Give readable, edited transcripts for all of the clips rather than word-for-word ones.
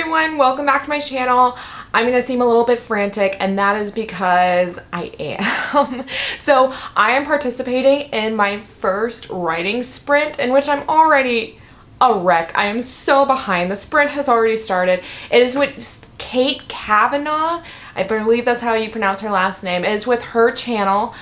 everyone, welcome back to my channel. I'm gonna seem a little bit frantic, and that is because I am. So I am participating in my first writing sprint, in which I'm already a wreck. I am so behind. The sprint has already started. It is with Kate Kavanaugh. I believe that's how you pronounce her last name. It is with her channel.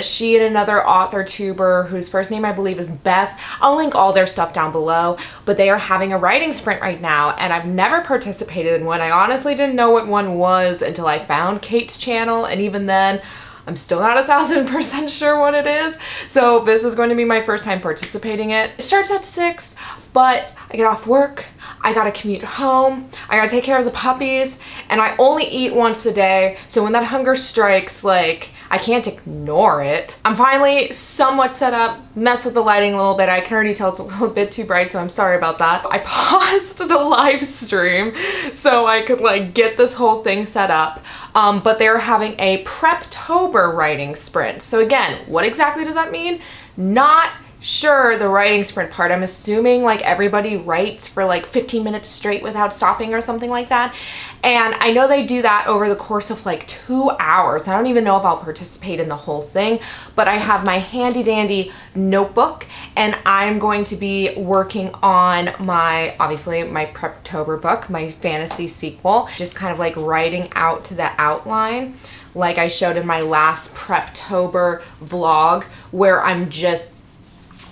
She and another author tuber whose first name I believe is Beth. I'll link all their stuff down below, but they are having a writing sprint right now, and I've never participated in one. I honestly didn't know what one was until I found Kate's channel, and even then I'm still not 1000% sure what it is. So this is going to be my first time participating in it. It starts at 6, but I get off work, I gotta commute home, I gotta take care of the puppies, and I only eat once a day. So when that hunger strikes, like, I can't ignore it. I'm finally somewhat set up, mess with the lighting a little bit. I can already tell it's a little bit too bright, so I'm sorry about that. I paused the live stream so I could like get this whole thing set up. But they're having a Preptober writing sprint. So again, what exactly does that mean? Not sure the writing sprint part. I'm assuming like everybody writes for like 15 minutes straight without stopping or something like that. And I know they do that over the course of like 2 hours. I don't even know if I'll participate in the whole thing, but I have my handy dandy notebook, and I'm going to be working on my, obviously my Preptober book, my fantasy sequel, just kind of like writing out the outline like I showed in my last Preptober vlog, where I'm just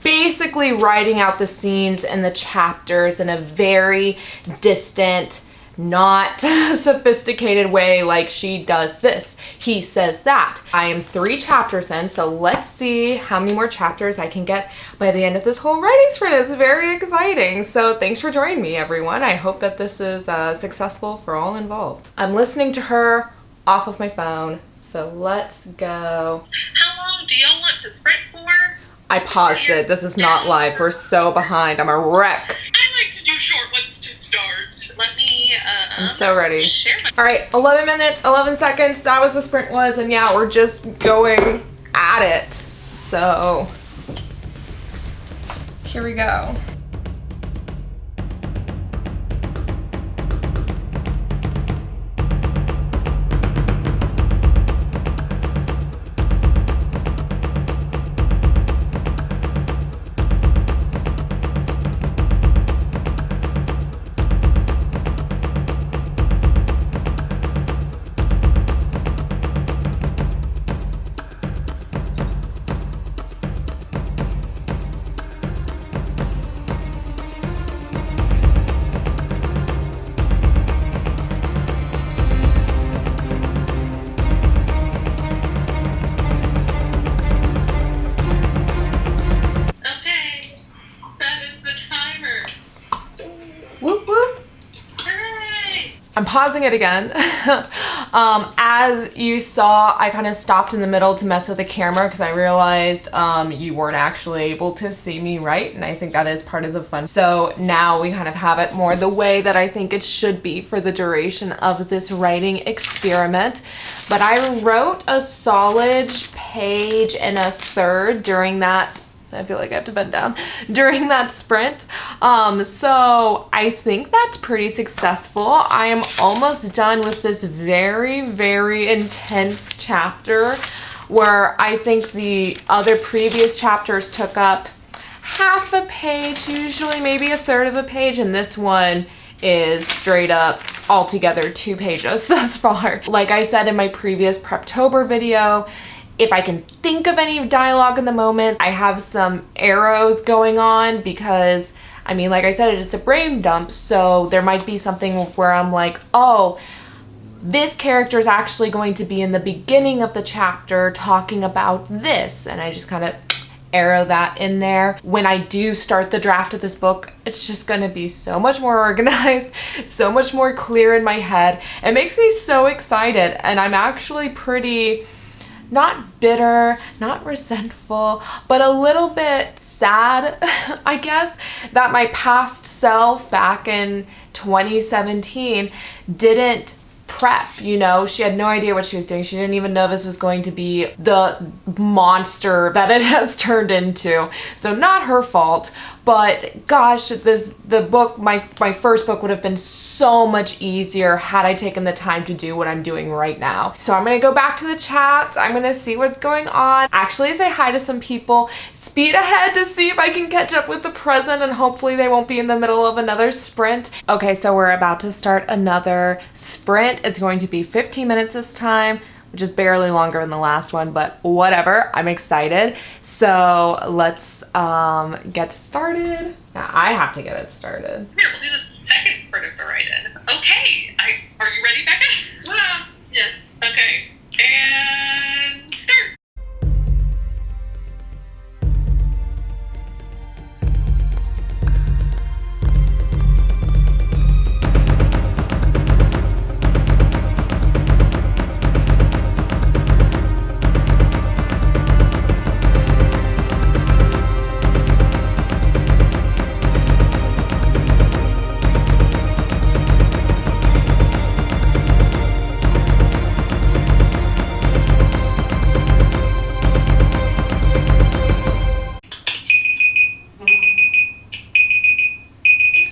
basically writing out the scenes and the chapters in a very distant, not sophisticated way, like she does this, he says that. I am 3 chapters in, so let's see how many more chapters I can get by the end of this whole writing sprint. It's very exciting. So thanks for joining me, everyone. I hope that this is successful for all involved. I'm listening to her off of my phone, so let's go. How long do y'all want to sprint for? I paused it. This is not live. We're so behind. I'm a wreck. I like to do short ones to start. Let me, I'm so ready. share my... All right, 11 minutes, 11 seconds. That was the sprint was, and yeah, we're just going at it. So here we go. I'm pausing it again. As you saw, I kind of stopped in the middle to mess with the camera because I realized you weren't actually able to see me write, and I think that is part of the fun. So now we kind of have it more the way that I think it should be for the duration of this writing experiment. But I wrote a solid 1.25 pages during that, I feel like I have to bend down, during that sprint. So I think that's pretty successful. I am almost done with this very, very intense chapter, where I think the other previous chapters took up half a page, usually maybe 1/3 of a page, and this one is straight up altogether 2 pages thus far. Like I said in my previous Preptober video, if I can think of any dialogue in the moment, I have some arrows going on because, I mean, like I said, it's a brain dump, so there might be something where I'm like, oh, this character is actually going to be in the beginning of the chapter talking about this, and I just kind of arrow that in there. When I do start the draft of this book, it's just gonna be so much more organized, so much more clear in my head. It makes me so excited, and I'm actually pretty, not bitter, not resentful, but a little bit sad, I guess, that my past self back in 2017 didn't prep, you know. She had no idea what she was doing. She didn't even know this was going to be the monster that it has turned into. So not her fault, But gosh, my first book would have been so much easier had I taken the time to do what I'm doing right now. So I'm gonna go back to the chat. I'm gonna see what's going on. Actually say hi to some people. Speed ahead to see if I can catch up with the present, and hopefully they won't be in the middle of another sprint. Okay, so we're about to start another sprint. It's going to be 15 minutes this time, which is barely longer than the last one, but whatever. I'm excited. So let's get started. Now I have to get it started. Here, we'll do the second sprint of the write-in. Okay, are you ready, Becca? Yes. Okay, and start.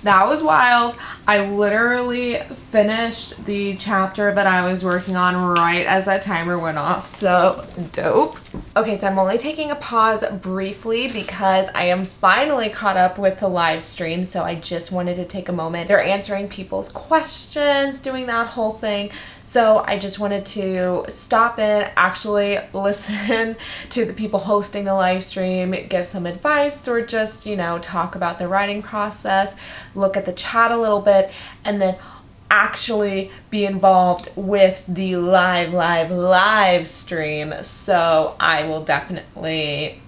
That was wild. I literally finished the chapter that I was working on right as that timer went off. So dope. Okay, so I'm only taking a pause briefly because I am finally caught up with the live stream. So I just wanted to take a moment. They're answering people's questions, doing that whole thing. So I just wanted to stop in, actually listen to the people hosting the live stream, give some advice, or just, talk about the writing process, look at the chat a little bit, and then actually be involved with the live stream. So I will definitely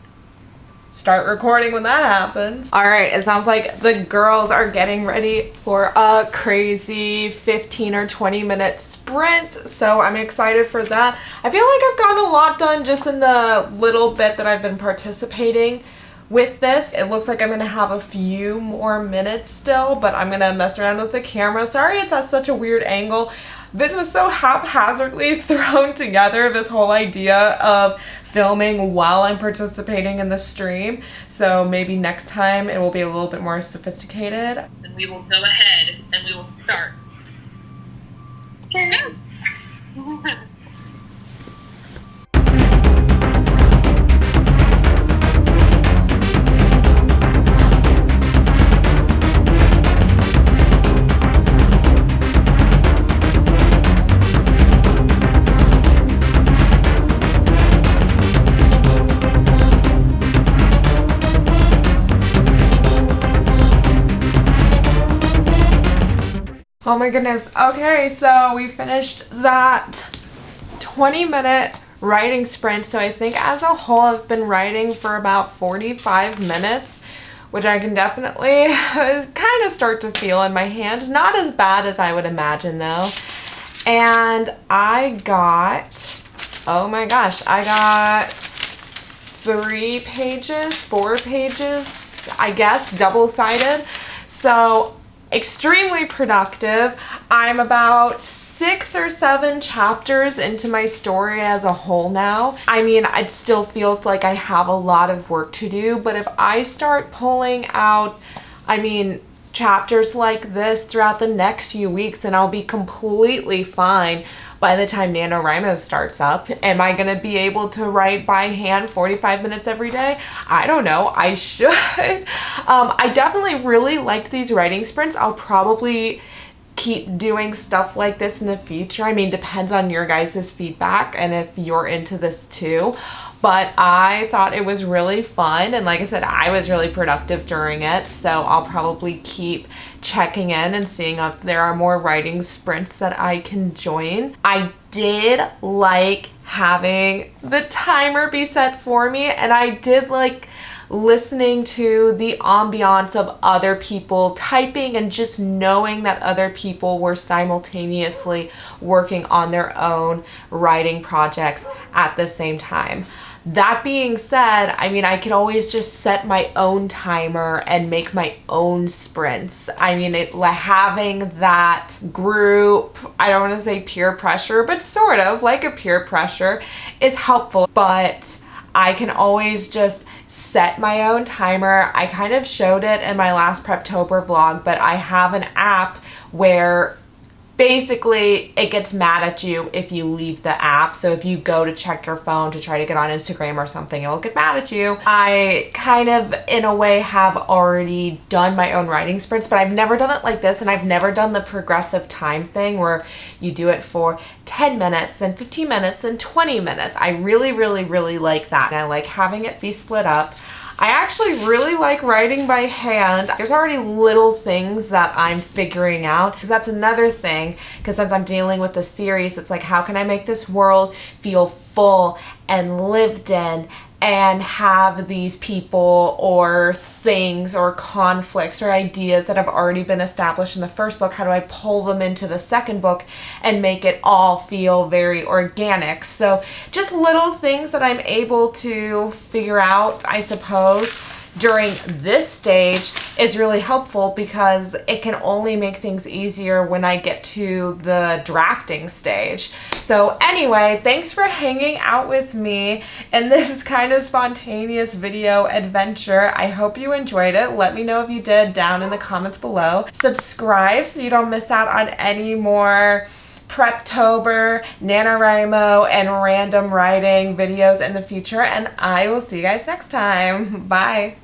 start recording when that happens. All right, it sounds like the girls are getting ready for a crazy 15 or 20 minute sprint. So I'm excited for that. I feel like I've gotten a lot done just in the little bit that I've been participating with this. It looks like I'm gonna have a few more minutes still, but I'm gonna mess around with the camera. Sorry it's at such a weird angle. This was so haphazardly thrown together, this whole idea of filming while I'm participating in the stream. So maybe next time it will be a little bit more sophisticated. And we will go ahead and we will start. Okay. Oh my goodness. Okay, so we finished that 20-minute writing sprint. So I think as a whole I've been writing for about 45 minutes, which I can definitely kind of start to feel in my hands. Not as bad as I would imagine though. And I got, oh my gosh, I got 3 pages, 4 pages, I guess, double-sided. So extremely productive. I'm about 6 or 7 chapters into my story as a whole now. I mean, it still feels like I have a lot of work to do, but if I start pulling out, chapters like this throughout the next few weeks, then I'll be completely fine by the time NaNoWriMo starts up. Am I gonna be able to write by hand 45 minutes every day? I don't know. I should. I definitely really like these writing sprints. I'll probably keep doing stuff like this in the future. I mean, depends on your guys' feedback and if you're into this too. But I thought it was really fun, and like I said, I was really productive during it, so I'll probably keep checking in and seeing if there are more writing sprints that I can join. I did like having the timer be set for me, and I did like listening to the ambiance of other people typing and just knowing that other people were simultaneously working on their own writing projects at the same time. That being said, I could always just set my own timer and make my own sprints. Having that group, I don't want to say peer pressure, but sort of like a peer pressure is helpful. But I can always just set my own timer. I kind of showed it in my last Preptober vlog, but I have an app where basically it gets mad at you if you leave the app. So if you go to check your phone to try to get on Instagram or something, it will get mad at you. I kind of, in a way, have already done my own writing sprints, but I've never done it like this, and I've never done the progressive time thing where you do it for 10 minutes, then 15 minutes, then 20 minutes. I really, really, really like that. And I like having it be split up. I actually really like writing by hand. There's already little things that I'm figuring out, because that's another thing, because since I'm dealing with the series, it's like, how can I make this world feel full and lived in and have these people or things or conflicts or ideas that have already been established in the first book, how do I pull them into the second book and make it all feel very organic? So just little things that I'm able to figure out, I suppose, during this stage is really helpful, because it can only make things easier when I get to the drafting stage. So anyway, thanks for hanging out with me in this kind of spontaneous video adventure. I hope you enjoyed it. Let me know if you did down in the comments below. Subscribe so you don't miss out on any more Preptober, NaNoWriMo, and random writing videos in the future, and I will see you guys next time. Bye.